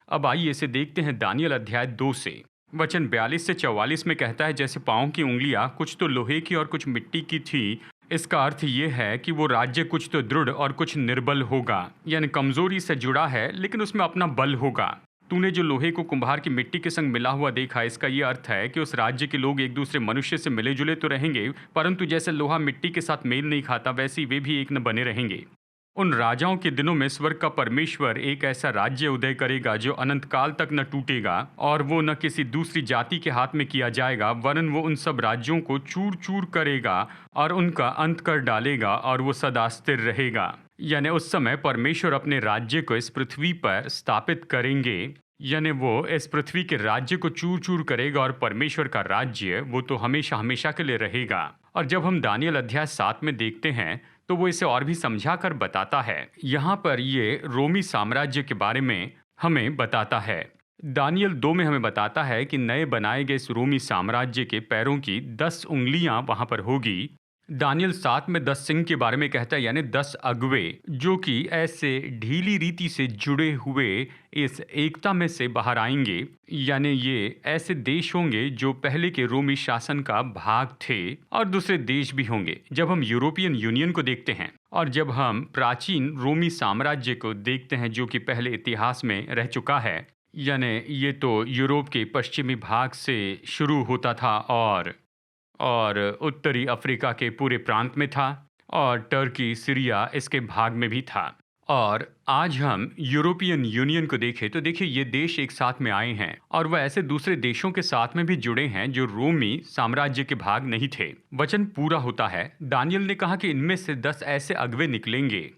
Speaker 1: अब आइए इसे देखते हैं दानियल अध्याय 2 से। वचन 42 से 44 में कहता है, जैसे पाँव की उंगलियां कुछ तो लोहे की और कुछ मिट्टी की थी। इसका अर्थ ये है कि वो राज्य कुछ तो दृढ़ और कुछ निर्बल होगा, यानी कमजोरी से जुड़ा है लेकिन उसमें अपना बल होगा। तूने जो लोहे को कुंभार की मिट्टी के संग मिला हुआ देखा, इसका ये अर्थ है कि उस राज्य के लोग एक दूसरे मनुष्य से मिले जुले तो रहेंगे, परंतु जैसे लोहा मिट्टी के साथ मेल नहीं खाता वैसे ही वे भी एक न बने रहेंगे। उन राजाओं के दिनों में स्वर्ग का परमेश्वर एक ऐसा राज्य उदय करेगा जो अनंत काल तक न टूटेगा और वो न किसी दूसरी जाति के हाथ में किया जाएगा, वरन वो उन सब राज्यों को चूर चूर करेगा और उनका अंत कर डालेगा और वो सदा स्थिर रहेगा। यानी उस समय परमेश्वर अपने राज्य को इस पृथ्वी पर स्थापित करेंगे, यानी वो इस पृथ्वी के राज्य को चूर चूर करेगा और परमेश्वर का राज्य वो तो हमेशा हमेशा के लिए रहेगा। और जब हम दानियल अध्याय 7 में देखते हैं तो वो इसे और भी समझा कर बताता है। यहाँ पर ये रोमी साम्राज्य के बारे में हमें बताता है। दानियल 2 में हमें बताता है कि नए बनाए गए इस रोमी साम्राज्य के पैरों की 10 उंगलियां वहां पर होगी। दानियल 7 में 10 सिंह के बारे में कहता है, यानी 10 अगुवे जो कि ऐसे ढीली रीति से जुड़े हुए इस एकता में से बाहर आएंगे। यानी ये ऐसे देश होंगे जो पहले के रोमी शासन का भाग थे और दूसरे देश भी होंगे। जब हम यूरोपियन यूनियन को देखते हैं और जब हम प्राचीन रोमी साम्राज्य को देखते हैं जो कि पहले इतिहास में रह चुका है, यानी ये तो यूरोप के पश्चिमी भाग से शुरू होता था और उत्तरी अफ्रीका के पूरे प्रांत में था और टर्की, सीरिया इसके भाग में भी था। और आज हम यूरोपियन यूनियन को देखें तो देखिए ये देश एक साथ में आए हैं और वह ऐसे दूसरे देशों के साथ में भी जुड़े हैं जो रोमी साम्राज्य के भाग नहीं थे। वचन पूरा होता है। दानियल ने कहा कि इनमें से 10 ऐसे अगवे निकलेंगे।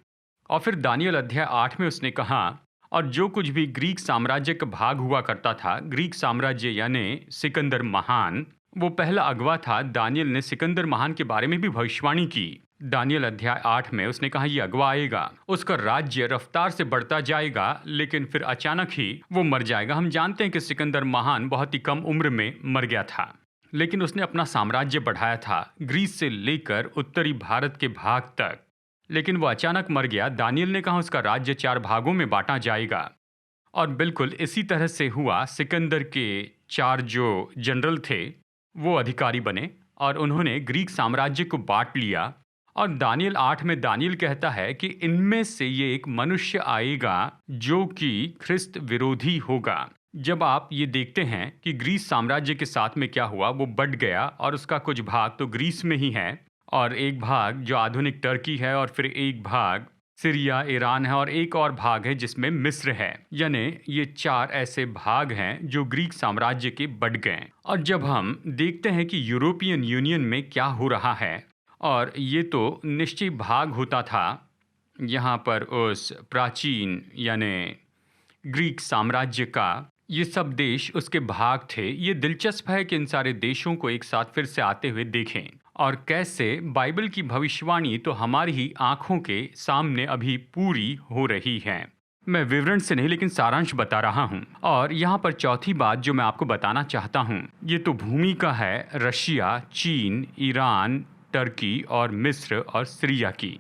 Speaker 1: और फिर दानियल अध्याय 8 में उसने कहा, और जो कुछ भी ग्रीक साम्राज्य का भाग हुआ करता था, ग्रीक साम्राज्य यानी सिकंदर महान, वो पहला अगवा था। दानियल ने सिकंदर महान के बारे में भी भविष्यवाणी की। दानियल अध्याय 8 में उसने कहा ये अगवा आएगा, उसका राज्य रफ्तार से बढ़ता जाएगा लेकिन फिर अचानक ही वो मर जाएगा। हम जानते हैं कि सिकंदर महान बहुत ही कम उम्र में मर गया था, लेकिन उसने अपना साम्राज्य बढ़ाया था ग्रीस से लेकर उत्तरी भारत के भाग तक, लेकिन वो अचानक मर गया। दानियल ने कहा उसका राज्य 4 भागों में बांटा जाएगा और बिल्कुल इसी तरह से हुआ। सिकंदर के 4 जो जनरल थे वो अधिकारी बने और उन्होंने ग्रीक साम्राज्य को बांट लिया। और दानियल 8 में दानियल कहता है कि इनमें से ये एक मनुष्य आएगा जो कि ख्रिस्त विरोधी होगा। जब आप ये देखते हैं कि ग्रीस साम्राज्य के साथ में क्या हुआ, वो बढ़ गया और उसका कुछ भाग तो ग्रीस में ही है और एक भाग जो आधुनिक टर्की है और फिर एक भाग सीरिया, ईरान है और एक और भाग है जिसमें मिस्र है। यानी ये 4 ऐसे भाग हैं जो ग्रीक साम्राज्य के बँट गए। और जब हम देखते हैं कि यूरोपियन यूनियन में क्या हो रहा है, और ये तो निश्चित भाग होता था यहाँ पर उस प्राचीन यानी ग्रीक साम्राज्य का, ये सब देश उसके भाग थे। ये दिलचस्प है कि इन सारे देशों को एक साथ फिर से आते हुए देखें और कैसे बाइबल की भविष्यवाणी तो हमारी ही आंखों के सामने अभी पूरी हो रही है। मैं विवरण से नहीं लेकिन सारांश बता रहा हूँ। और यहाँ पर चौथी बात जो मैं आपको बताना चाहता हूँ, ये तो भूमि का है रशिया, चीन, ईरान, टर्की और मिस्र और सीरिया की।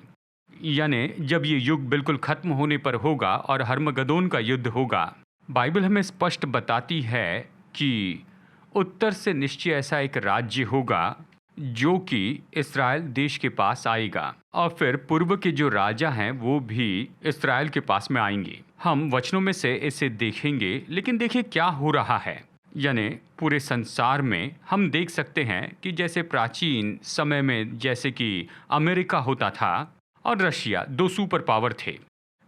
Speaker 1: यानी जब ये युग बिल्कुल खत्म होने पर होगा और हर्मगदोन का युद्ध होगा, बाइबल हमें स्पष्ट बताती है कि उत्तर से निश्चय ऐसा एक राज्य होगा जो कि इस्राएल देश के पास आएगा, और फिर पूर्व के जो राजा हैं वो भी इस्राएल के पास में आएंगे। हम वचनों में से इसे देखेंगे, लेकिन देखिए क्या हो रहा है। यानी पूरे संसार में हम देख सकते हैं कि जैसे प्राचीन समय में जैसे कि अमेरिका होता था और रशिया, 2 सुपर पावर थे,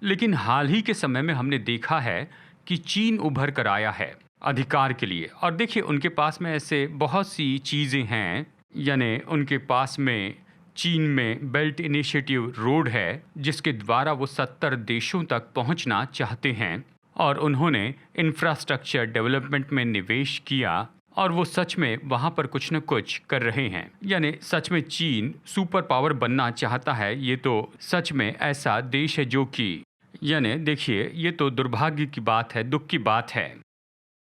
Speaker 1: लेकिन हाल ही के समय में हमने देखा है कि चीन उभर कर आया है अधिकार के लिए। और देखिए उनके पास में ऐसे बहुत सी चीज़ें हैं, यानी उनके पास में चीन में बेल्ट इनिशिएटिव रोड है जिसके द्वारा वो 70 देशों तक पहुंचना चाहते हैं, और उन्होंने इंफ्रास्ट्रक्चर डेवलपमेंट में निवेश किया और वो सच में वहाँ पर कुछ न कुछ कर रहे हैं। यानी सच में चीन सुपर पावर बनना चाहता है। ये तो सच में ऐसा देश है जो कि, यानी देखिए ये तो दुर्भाग्य की बात है, दुख की बात है।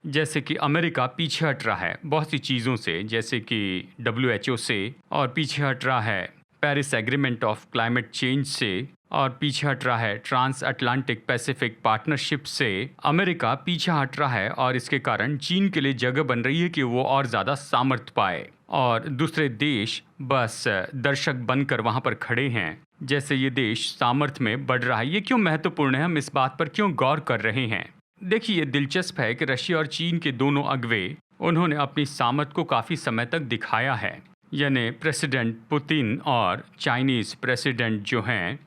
Speaker 1: जैसे कि अमेरिका पीछे हट रहा है बहुत सी चीज़ों से, जैसे कि WHO से, और पीछे हट रहा है Paris agreement of climate change से, और पीछे हट रहा है ट्रांस अटलांटिक पैसिफिक पार्टनरशिप से। अमेरिका पीछे हट रहा है और इसके कारण चीन के लिए जगह बन रही है कि वो और ज़्यादा सामर्थ्य पाए, और दूसरे देश बस दर्शक बनकर वहाँ पर खड़े हैं। जैसे ये देश सामर्थ्य में बढ़ रहा है। ये क्यों महत्वपूर्ण है, हम इस बात पर क्यों गौर कर रहे हैं? देखिए ये दिलचस्प है कि रशिया और चीन के दोनों अगुवे, उन्होंने अपनी सामर्थ्य को काफ़ी समय तक दिखाया है। यानी प्रेसिडेंट पुतिन और चाइनीज़ प्रेसिडेंट जो हैं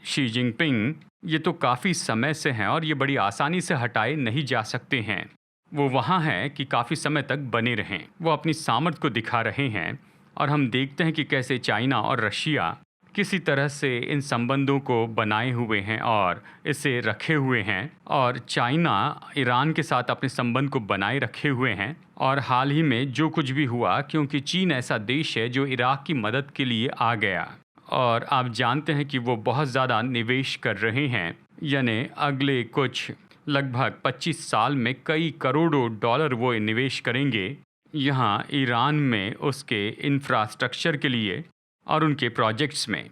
Speaker 1: शी जिनपिंग, ये तो काफ़ी समय से हैं और ये बड़ी आसानी से हटाए नहीं जा सकते हैं। वो वहाँ हैं कि काफ़ी समय तक बने रहें। वो अपनी सामर्थ्य को दिखा रहे हैं, और हम देखते हैं कि कैसे चाइना और रशिया किसी तरह से इन संबंधों को बनाए हुए हैं और इसे रखे हुए हैं, और चाइना ईरान के साथ अपने संबंध को बनाए रखे हुए हैं। और हाल ही में जो कुछ भी हुआ, क्योंकि चीन ऐसा देश है जो इराक की मदद के लिए आ गया, और आप जानते हैं कि वो बहुत ज़्यादा निवेश कर रहे हैं। यानी अगले कुछ लगभग 25 साल में कई करोड़ों डॉलर वो निवेश करेंगे यहाँ ईरान में उसके इंफ्रास्ट्रक्चर के लिए और उनके प्रोजेक्ट्स में,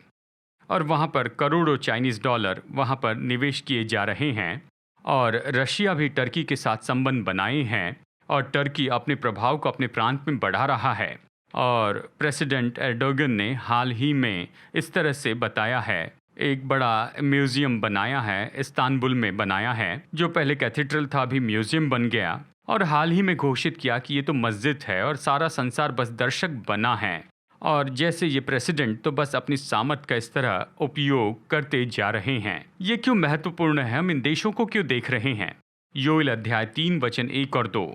Speaker 1: और वहाँ पर करोड़ों चाइनीज़ डॉलर वहाँ पर निवेश किए जा रहे हैं। और रशिया भी टर्की के साथ संबंध बनाए हैं, और टर्की अपने प्रभाव को अपने प्रांत में बढ़ा रहा है। और प्रेसिडेंट एर्डोगन ने हाल ही में इस तरह से बताया है, एक बड़ा म्यूज़ियम बनाया है, इस्तांबुल में बनाया है, जो पहले कैथेड्रल था अभी म्यूज़ियम बन गया, और हाल ही में घोषित किया कि ये तो मस्जिद है और सारा संसार बस दर्शक बना है। और जैसे ये प्रेसिडेंट तो बस अपनी सामर्थ का इस तरह उपयोग करते जा रहे हैं। ये क्यों महत्वपूर्ण है, हम इन देशों को क्यों देख रहे हैं? योएल अध्याय 3 वचन 1 और 2,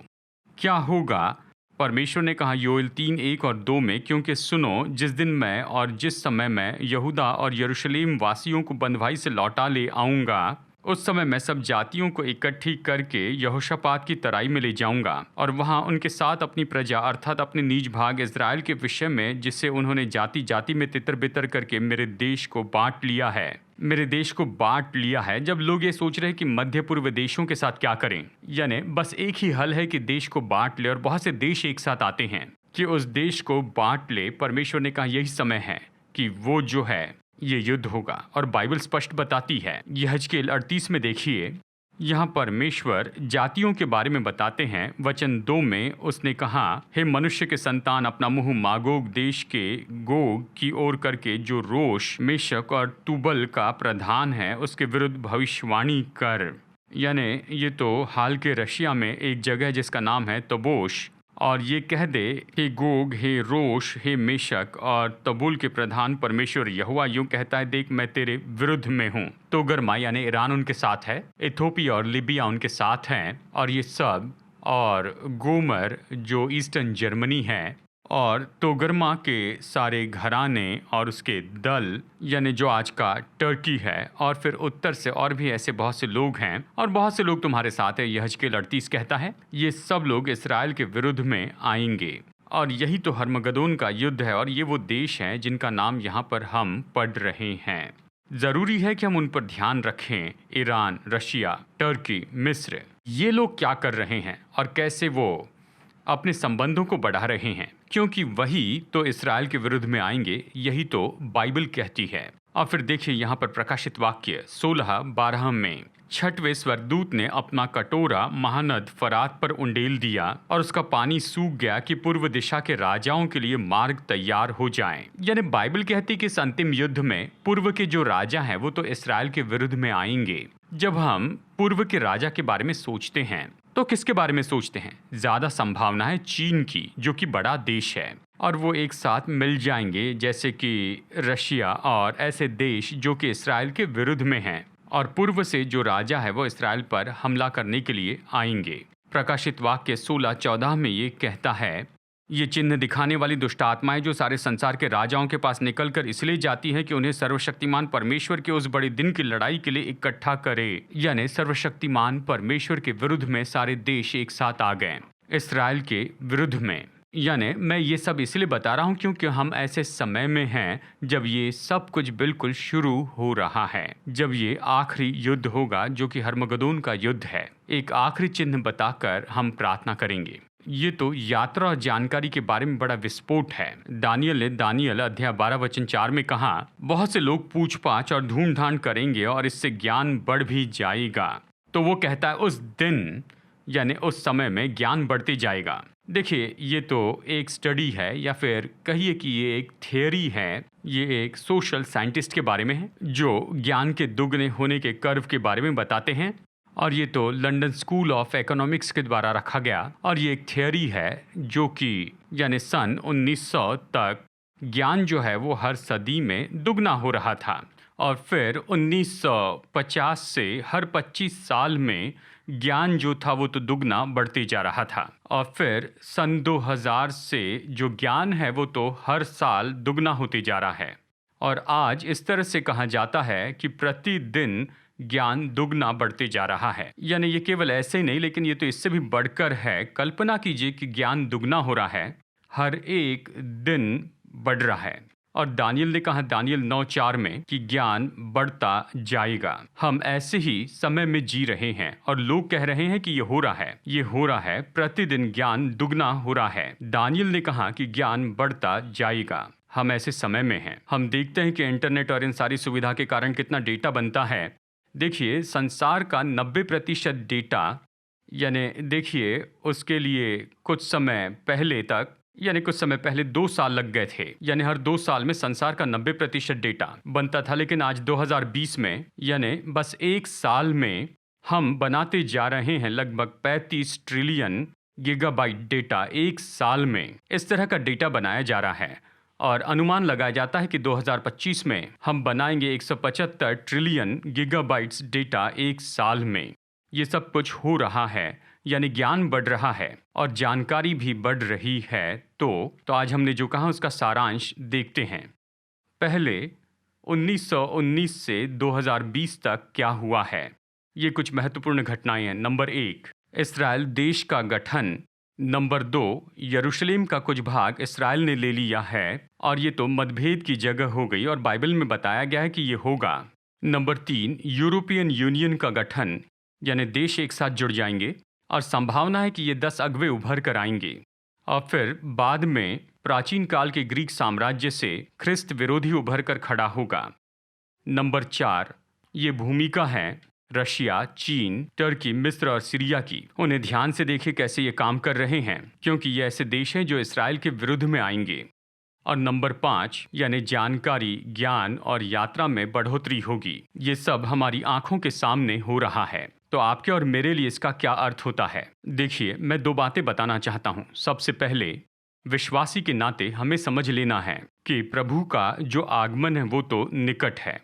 Speaker 1: क्या होगा? परमेश्वर ने कहा योएल 3, 1 और 2 में, क्योंकि सुनो, जिस दिन मैं और जिस समय मैं यहूदा और यरूशलेम वासियों को बंधुआई से लौटा ले आऊँगा, उस समय मैं सब जातियों को इकट्ठी करके यहोशापात की तराई में ले जाऊंगा, और वहां उनके साथ अपनी प्रजा अर्थात अपने निज भाग इज़राइल के विषय में, जिससे उन्होंने जाति जाति में तितर बितर करके मेरे देश को बांट लिया है, मेरे देश को बांट लिया है। जब लोग ये सोच रहे हैं कि मध्य पूर्व देशों के साथ क्या करें, यानी बस एक ही हल है कि देश को बांट ले, और बहुत से देश एक साथ आते हैं कि उस देश को बांट ले। परमेश्वर ने कहा यही समय है कि वो जो है ये युद्ध होगा, और बाइबल स्पष्ट बताती है। यहजकेल 38 में देखिए, यहाँ परमेश्वर जातियों के बारे में बताते हैं। वचन 2 में उसने कहा, हे मनुष्य के संतान, अपना मुंह मागोग देश के गोग की ओर करके, जो रोश मेशक और तुबल का प्रधान है, उसके विरुद्ध भविष्यवाणी कर। यानी ये तो हाल के रशिया में एक जगह जिसका नाम है तबोश, और ये कह दे, हे गोग, हे रोश, हे मेशक और तबूल के प्रधान परमेश्वर यहोवा यूं कहता है, देख मैं तेरे विरुद्ध में हूँ। तोगर्मा यानी ईरान उनके साथ है, इथोपिया और लिबिया उनके साथ हैं, और ये सब, और गोमर जो ईस्टर्न जर्मनी है, और तोगर्मा के सारे घराने और उसके दल यानी जो आज का टर्की है, और फिर उत्तर से और भी ऐसे बहुत से लोग हैं, और बहुत से लोग तुम्हारे साथ है। यहजकेल 38 कहता है, ये सब लोग इसराइल के विरुद्ध में आएंगे। और यही तो हर्मगदोन का युद्ध है, और ये वो देश हैं जिनका नाम यहाँ पर हम पढ़ रहे हैं। ज़रूरी है कि हम उन पर ध्यान रखें। ईरान, रशिया, टर्की, मिस्र, ये लोग क्या कर रहे हैं और कैसे वो अपने संबंधों को बढ़ा रहे हैं, क्योंकि वही तो इसराइल के विरुद्ध में आएंगे, यही तो बाइबल कहती है। और फिर देखिए यहाँ पर प्रकाशित वाक्य 16:12 में, छठवें स्वर्गदूत ने अपना कटोरा महानद फरात पर उंडेल दिया और उसका पानी सूख गया कि पूर्व दिशा के राजाओं के लिए मार्ग तैयार हो जाए। यानी बाइबल कहती है कि इस अंतिम युद्ध में पूर्व के जो राजा हैं वो तो इसराइल के विरुद्ध में आएंगे। जब हम पूर्व के राजा के बारे में सोचते हैं तो किसके बारे में सोचते हैं? ज्यादा संभावना है चीन की, जो कि बड़ा देश है, और वो एक साथ मिल जाएंगे जैसे कि रशिया और ऐसे देश जो कि इसराइल के विरुद्ध में हैं, और पूर्व से जो राजा है वो इसराइल पर हमला करने के लिए आएंगे। प्रकाशित वाक्य 16:14 में ये कहता है, ये चिन्ह दिखाने वाली दुष्ट आत्माएं जो सारे संसार के राजाओं के पास निकलकर इसलिए जाती हैं कि उन्हें सर्वशक्तिमान परमेश्वर के उस बड़े दिन की लड़ाई के लिए इकट्ठा करे। यानी सर्वशक्तिमान परमेश्वर के विरुद्ध में सारे देश एक साथ आ गए इसराइल के विरुद्ध में। यानी मैं ये सब इसलिए बता रहा हूँ क्योंकि हम ऐसे समय में हैं जब ये सब कुछ बिल्कुल शुरू हो रहा है, जब ये आखिरी युद्ध होगा जो कि हर्मगदोन का युद्ध है। एक आखिरी चिन्ह बताकर हम प्रार्थना करेंगे। ये तो यात्रा और जानकारी के बारे में बड़ा विस्फोट है। दानियल ने दानियल अध्याय 12:4 में कहा, बहुत से लोग पूछ पाछ और ढूंढ ढांड करेंगे और इससे ज्ञान बढ़ भी जाएगा। तो वो कहता है उस दिन यानी उस समय में ज्ञान बढ़ते जाएगा। देखिए ये तो एक स्टडी है, या फिर कहिए कि ये एक थियरी है। ये एक सोशल साइंटिस्ट के बारे में है जो ज्ञान के दुगने होने के कर्व के बारे में बताते हैं, और ये तो लंदन स्कूल ऑफ इकोनॉमिक्स के द्वारा रखा गया। और ये एक थियरी है जो कि यानी सन 1900 तक ज्ञान जो है वो हर सदी में दुगना हो रहा था, और फिर 1950 से हर 25 साल में ज्ञान जो था वो तो दुगना बढ़ते जा रहा था, और फिर सन 2000 से जो ज्ञान है वो तो हर साल दुगना होते जा रहा है। और आज इस तरह से कहा जाता है कि प्रतिदिन ज्ञान दुगना बढ़ते जा रहा है। यानी ये केवल ऐसे ही नहीं, लेकिन ये तो इससे भी बढ़कर है। कल्पना कीजिए कि ज्ञान दुगना हो रहा है, हर एक दिन बढ़ रहा है। और दानियल ने कहा दानियल 9:4 में कि ज्ञान बढ़ता जाएगा। हम ऐसे ही समय में जी रहे हैं और लोग कह रहे हैं कि ये हो रहा है, प्रतिदिन ज्ञान दुगना हो रहा है। दानियल ने कहा कि ज्ञान बढ़ता जाएगा। हम ऐसे समय में हैं। हम देखते हैं कि इंटरनेट और इन सारी सुविधा के कारण कितना डेटा बनता है। देखिए संसार का 90% डेटा, यानी देखिए उसके लिए कुछ समय पहले 2 साल लग गए थे। यानी हर 2 साल में संसार का 90% डेटा बनता था, लेकिन आज 2020 में यानी बस 1 साल में हम बनाते जा रहे हैं लगभग 35 ट्रिलियन गीगाबाइट डेटा। 1 साल में इस तरह का डेटा बनाया जा रहा है, और अनुमान लगाया जाता है कि 2025 में हम बनाएंगे 175 ट्रिलियन गीगाबाइट्स डेटा 1 साल में। ये सब कुछ हो रहा है, यानी ज्ञान बढ़ रहा है और जानकारी भी बढ़ रही है। तो आज हमने जो कहा उसका सारांश देखते हैं। पहले 1919 से 2020 तक क्या हुआ है, ये कुछ महत्वपूर्ण घटनाएं हैं। नंबर 1, इसराइल देश का गठन। नंबर 2, यरूशलेम का कुछ भाग इसराइल ने ले लिया है, और ये तो मतभेद की जगह हो गई और बाइबल में बताया गया है कि ये होगा। नंबर 3, यूरोपियन यूनियन का गठन, यानी देश एक साथ जुड़ जाएंगे और संभावना है कि ये 10 अगुवे उभर कर आएंगे। और फिर बाद में प्राचीन काल के ग्रीक साम्राज्य से ख्रिस्त विरोधी उभर कर खड़ा होगा। नंबर 4, ये भूमिका है रशिया, चीन, टर्की, मिस्र और सीरिया की। उन्हें ध्यान से देखें कैसे ये काम कर रहे हैं, क्योंकि ये ऐसे देश हैं जो इसराइल के विरुद्ध में आएंगे। और नंबर 5, यानी जानकारी, ज्ञान और यात्रा में बढ़ोतरी होगी। ये सब हमारी आंखों के सामने हो रहा है। तो तो आपके और मेरे लिए इसका क्या अर्थ होता है? देखिए, मैं 2 बातें बताना चाहता हूँ। सबसे पहले, विश्वासी के नाते हमें समझ लेना है कि प्रभु का जो आगमन है वो तो निकट है।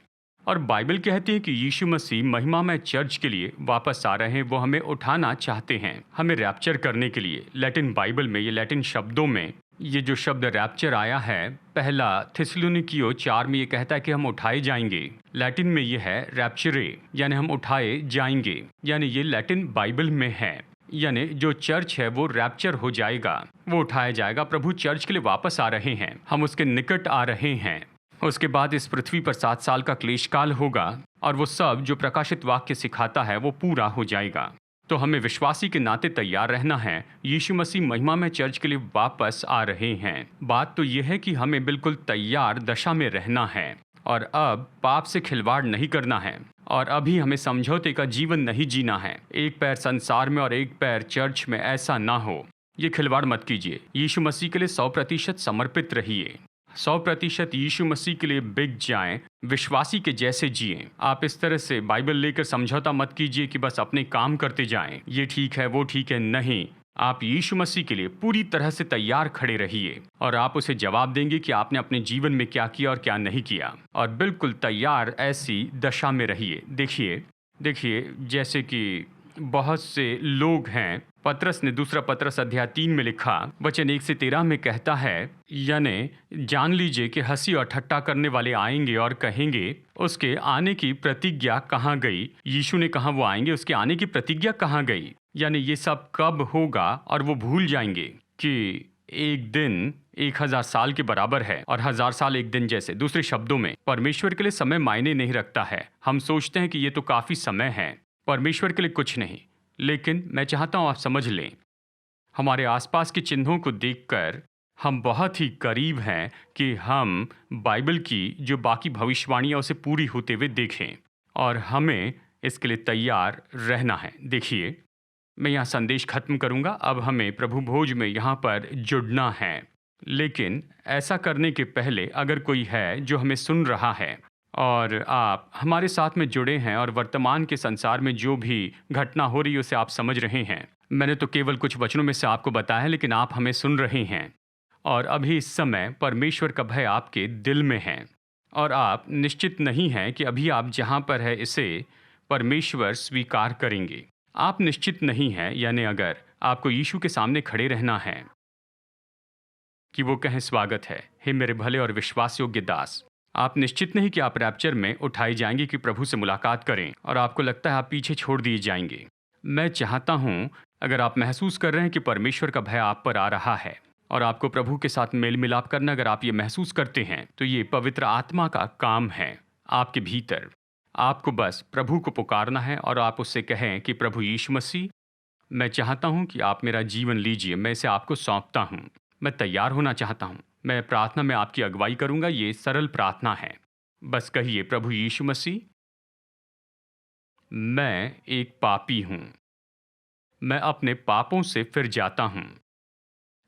Speaker 1: और बाइबल कहती है कि यीशु मसीह महिमामय चर्च के लिए वापस आ रहे हैं, वो हमें उठाना चाहते हैं, हमें रैप्चर करने के लिए। लैटिन बाइबल में, ये लैटिन शब्दों में ये जो शब्द रैप्चर आया है, पहला थिस्सलुनीकियों 4 में ये कहता है कि हम उठाए जाएंगे। लैटिन में ये है रैप्चरे, यानी हम उठाए जाएंगे, यानी ये लैटिन बाइबल में है। यानी जो चर्च है वो रैप्चर हो जाएगा, वो उठाया जाएगा। प्रभु चर्च के लिए वापस आ रहे हैं, हम उसके निकट आ रहे हैं। उसके बाद इस पृथ्वी पर 7 साल का क्लेशकाल होगा और वो सब जो प्रकाशित वाक्य सिखाता है वो पूरा हो जाएगा। तो हमें विश्वासी के नाते तैयार रहना है। यीशु मसीह महिमा में चर्च के लिए वापस आ रहे हैं। बात तो यह है कि हमें बिल्कुल तैयार दशा में रहना है और अब पाप से खिलवाड़ नहीं करना है और अभी हमें समझौते का जीवन नहीं जीना है। एक पैर संसार में और एक पैर चर्च में, ऐसा ना हो। ये खिलवाड़ मत कीजिए। यीशु मसीह के लिए 100% समर्पित रहिए। 100% यीशु मसीह के लिए बिक जाएं, विश्वासी के जैसे जिएं। आप इस तरह से बाइबल लेकर समझौता मत कीजिए कि बस अपने काम करते जाएं, ये ठीक है वो ठीक है। नहीं, आप यीशु मसीह के लिए पूरी तरह से तैयार खड़े रहिए और आप उसे जवाब देंगे कि आपने अपने जीवन में क्या किया और क्या नहीं किया, और बिल्कुल तैयार ऐसी दशा में रहिए। देखिए जैसे कि बहुत से लोग हैं, पतरस ने दूसरा पतरस अध्याय 3 में लिखा, वचन 1 से 13 में कहता है, यानी जान लीजिए कि हंसी और ठट्टा करने वाले आएंगे और कहेंगे उसके आने की प्रतिज्ञा कहाँ गई। यीशु ने कहा वो आएंगे, उसके आने की प्रतिज्ञा कहाँ गई। यानी ये सब कब होगा और वो भूल जाएंगे कि एक दिन 1000 साल के बराबर है और 1000 साल एक दिन जैसे। दूसरे शब्दों में, परमेश्वर के लिए समय मायने नहीं रखता है। हम सोचते हैं कि ये तो काफी समय है, परमेश्वर के लिए कुछ नहीं। लेकिन मैं चाहता हूं आप समझ लें, हमारे आसपास के चिन्हों को देखकर हम बहुत ही करीब हैं कि हम बाइबल की जो बाकी भविष्यवाणियां उसे पूरी होते हुए देखें, और हमें इसके लिए तैयार रहना है। देखिए, मैं यहाँ संदेश खत्म करूँगा। अब हमें प्रभु भोज में यहाँ पर जुड़ना है। लेकिन ऐसा करने के पहले अगर कोई है जो हमें सुन रहा है और आप हमारे साथ में जुड़े हैं और वर्तमान के संसार में जो भी घटना हो रही है उसे आप समझ रहे हैं, मैंने तो केवल कुछ वचनों में से आपको बताया है, लेकिन आप हमें सुन रहे हैं और अभी इस समय परमेश्वर का भय आपके दिल में है और आप निश्चित नहीं हैं कि अभी आप जहाँ पर है इसे परमेश्वर स्वीकार करेंगे। आप निश्चित नहीं हैं, यानी अगर आपको यीशु के सामने खड़े रहना है कि वो कहें स्वागत है, हे मेरे भले और विश्वास योग्य दास। आप निश्चित नहीं कि आप रैप्चर में उठाए जाएंगे कि प्रभु से मुलाकात करें और आपको लगता है आप पीछे छोड़ दिए जाएंगे। मैं चाहता हूं, अगर आप महसूस कर रहे हैं कि परमेश्वर का भय आप पर आ रहा है और आपको प्रभु के साथ मेल मिलाप करना, अगर आप ये महसूस करते हैं तो ये पवित्र आत्मा का काम है आपके भीतर। आपको बस प्रभु को पुकारना है और आप उससे कहें कि प्रभु यीशु मसीह, मैं चाहता हूं कि आप मेरा जीवन लीजिए, मैं इसे आपको सौंपता हूं, मैं तैयार होना चाहता हूं, मैं प्रार्थना में आपकी अगुवाई करूंगा। ये सरल प्रार्थना है। बस कहिए, प्रभु यीशु मसीह, मैं एक पापी हूं, मैं अपने पापों से फिर जाता हूं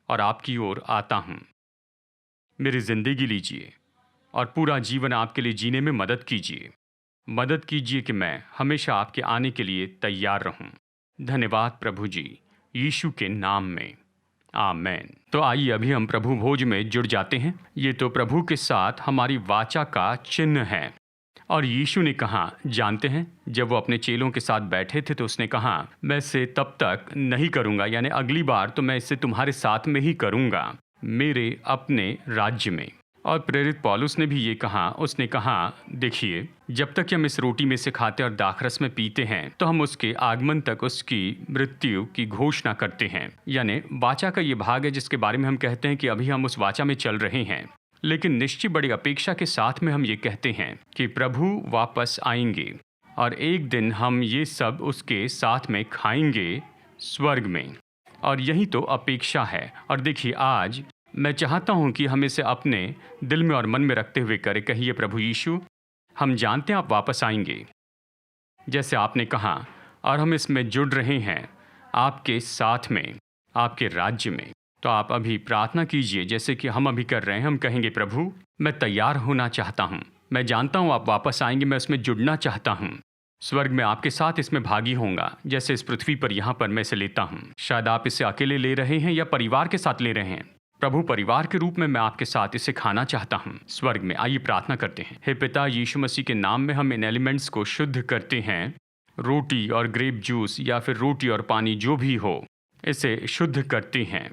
Speaker 1: और आपकी ओर आता हूं। मेरी जिंदगी लीजिए और पूरा जीवन आपके लिए जीने में मदद कीजिए। मदद कीजिए कि मैं हमेशा आपके आने के लिए तैयार रहूं। धन्यवाद प्रभु जी, यीशु के नाम में, आमेन। तो आइए अभी हम प्रभु भोज में जुड़ जाते हैं। ये तो प्रभु के साथ हमारी वाचा का चिन्ह है। और यीशु ने कहा, जानते हैं, जब वो अपने चेलों के साथ बैठे थे तो उसने कहा, मैं इसे तब तक नहीं करूंगा, यानी अगली बार तो मैं इसे तुम्हारे साथ में ही करूंगा, मेरे अपने राज्य में। और प्रेरित पौलुस ने भी ये कहा, उसने कहा, देखिए, जब तक हम इस रोटी में से खाते और दाखरस में पीते हैं तो हम उसके आगमन तक उसकी मृत्यु की घोषणा करते हैं। यानी वाचा का ये भाग है जिसके बारे में हम कहते हैं कि अभी हम उस वाचा में चल रहे हैं, लेकिन निश्चित बड़ी अपेक्षा के साथ में हम ये कहते हैं कि प्रभु वापस आएंगे और एक दिन हम ये सब उसके साथ में खाएंगे स्वर्ग में। और यही तो अपेक्षा है। और देखिए, आज मैं चाहता हूं कि हम इसे अपने दिल में और मन में रखते हुए करें। कहिए, प्रभु यीशु, हम जानते हैं आप वापस आएंगे जैसे आपने कहा, और हम इसमें जुड़ रहे हैं आपके साथ में, आपके राज्य में। तो आप अभी प्रार्थना कीजिए जैसे कि हम अभी कर रहे हैं। हम कहेंगे, प्रभु, मैं तैयार होना चाहता हूं, मैं जानता हूं आप वापस आएंगे, मैं उसमें जुड़ना चाहता हूं। स्वर्ग में आपके साथ इसमें भागी होऊंगा, जैसे इस पृथ्वी पर यहाँ पर मैं इसे लेता हूँ। शायद आप इसे अकेले ले रहे हैं या परिवार के साथ ले रहे हैं। प्रभु, परिवार के रूप में मैं आपके साथ इसे खाना चाहता हूँ। स्वर्ग में आइए प्रार्थना करते हैं। हे पिता, यीशु मसीह के नाम में हम इन एलिमेंट्स को शुद्ध करते हैं। रोटी और ग्रेप जूस या फिर रोटी और पानी जो भी हो, इसे शुद्ध करते हैं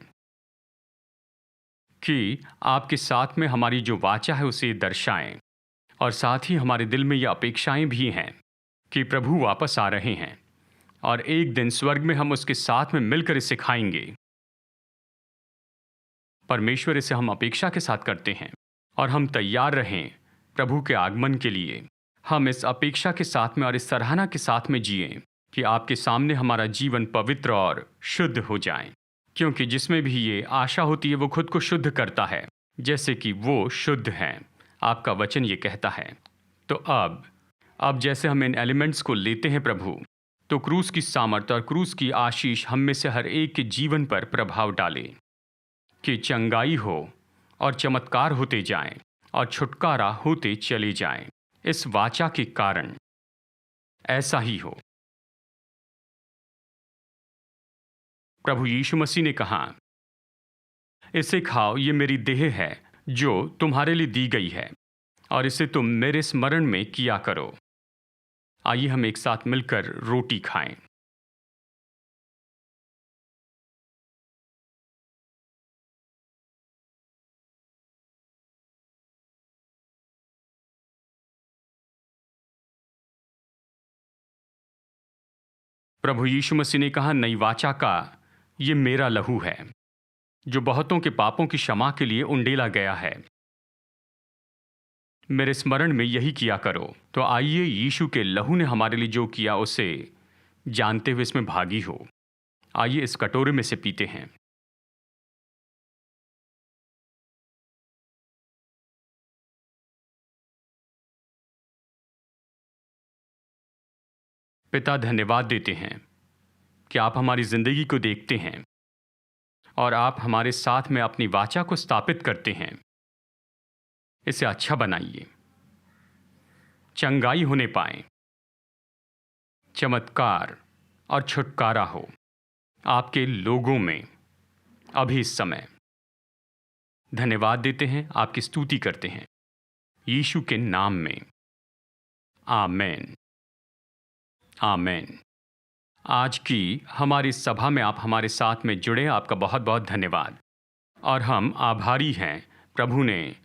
Speaker 1: कि आपके साथ में हमारी जो वाचा है उसे दर्शाएं। और साथ ही हमारे दिल में ये अपेक्षाएं भी हैं कि प्रभु वापस आ रहे हैं और एक दिन स्वर्ग में हम उसके साथ में मिलकर इसे खाएंगे। परमेश्वर, इसे हम अपेक्षा के साथ करते हैं और हम तैयार रहें प्रभु के आगमन के लिए। हम इस अपेक्षा के साथ में और इस सराहना के साथ में जिएं कि आपके सामने हमारा जीवन पवित्र और शुद्ध हो जाए, क्योंकि जिसमें भी ये आशा होती है वो खुद को शुद्ध करता है जैसे कि वो शुद्ध हैं। आपका वचन ये कहता है। तो अब जैसे हम इन एलिमेंट्स को लेते हैं प्रभु, तो क्रूस की सामर्थ और क्रूस की आशीष हम में से हर एक के जीवन पर प्रभाव डाले कि चंगाई हो और चमत्कार होते जाएं और छुटकारा होते चले जाएं। इस वाचा के कारण ऐसा ही हो। प्रभु यीशु मसीह ने कहा, इसे खाओ, ये मेरी देह है जो तुम्हारे लिए दी गई है, और इसे तुम मेरे स्मरण में किया करो। आइए हम एक साथ मिलकर रोटी खाएं। प्रभु यीशु मसीह ने कहा, नई वाचा का ये मेरा लहू है जो बहुतों के पापों की क्षमा के लिए उंडेला गया है। मेरे स्मरण में यही किया करो। तो आइए यीशु के लहू ने हमारे लिए जो किया उसे जानते हुए इसमें भागी हो। आइए इस कटोरे में से पीते हैं। पिता, धन्यवाद देते हैं कि आप हमारी जिंदगी को देखते हैं और आप हमारे साथ में अपनी वाचा को स्थापित करते हैं। इसे अच्छा बनाइए, चंगाई होने पाए, चमत्कार और छुटकारा हो आपके लोगों में अभी इस समय। धन्यवाद देते हैं, आपकी स्तुति करते हैं यीशु के नाम में। आमेन, आमेन। आज की हमारी सभा में आप हमारे साथ में जुड़े, आपका बहुत बहुत धन्यवाद। और हम आभारी हैं प्रभु ने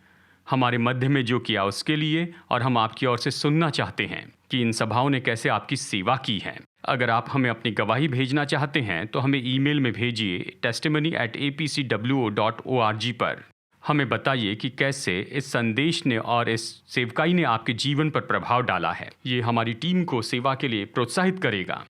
Speaker 1: हमारे मध्य में जो किया उसके लिए, और हम आपकी ओर से सुनना चाहते हैं कि इन सभाओं ने कैसे आपकी सेवा की है। अगर आप हमें अपनी गवाही भेजना चाहते हैं तो हमें ईमेल में भेजिए testimony@apcwo.org पर। हमें बताइए कि कैसे इस संदेश ने और इस सेवकाई ने आपके जीवन पर प्रभाव डाला है। ये हमारी टीम को सेवा के लिए प्रोत्साहित करेगा।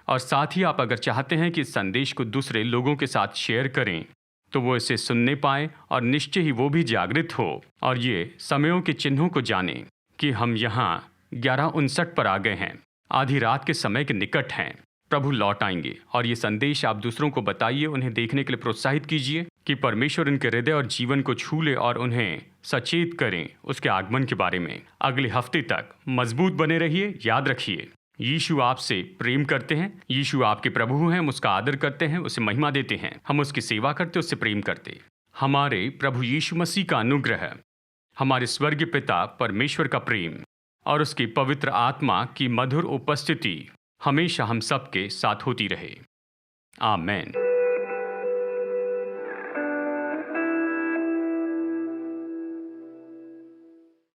Speaker 1: और साथ ही आप अगर चाहते हैं कि इस संदेश को दूसरे लोगों के साथ शेयर करें तो वो इसे सुनने पाए और निश्चय ही वो भी जागृत हो और ये समयों के चिन्हों को जाने कि हम यहाँ 11:59 पर आ गए हैं, आधी रात के समय के निकट हैं, प्रभु लौट आएंगे। और ये संदेश आप दूसरों को बताइए, उन्हें देखने के लिए प्रोत्साहित कीजिए कि परमेश्वर उनके हृदय और जीवन को छू ले और उन्हें सचेत करें उसके आगमन के बारे में। अगले हफ्ते तक मजबूत बने रहिए। याद रखिए, यीशु आपसे प्रेम करते हैं। यीशु आपके प्रभु हैं, हम उसका आदर करते हैं, उसे महिमा देते हैं, हम उसकी सेवा करते, उससे प्रेम करते। हमारे प्रभु यीशु मसीह का अनुग्रह, हमारे स्वर्गीय पिता परमेश्वर का प्रेम और उसकी पवित्र आत्मा की मधुर उपस्थिति हमेशा हम सबके साथ होती रहे। आमेन।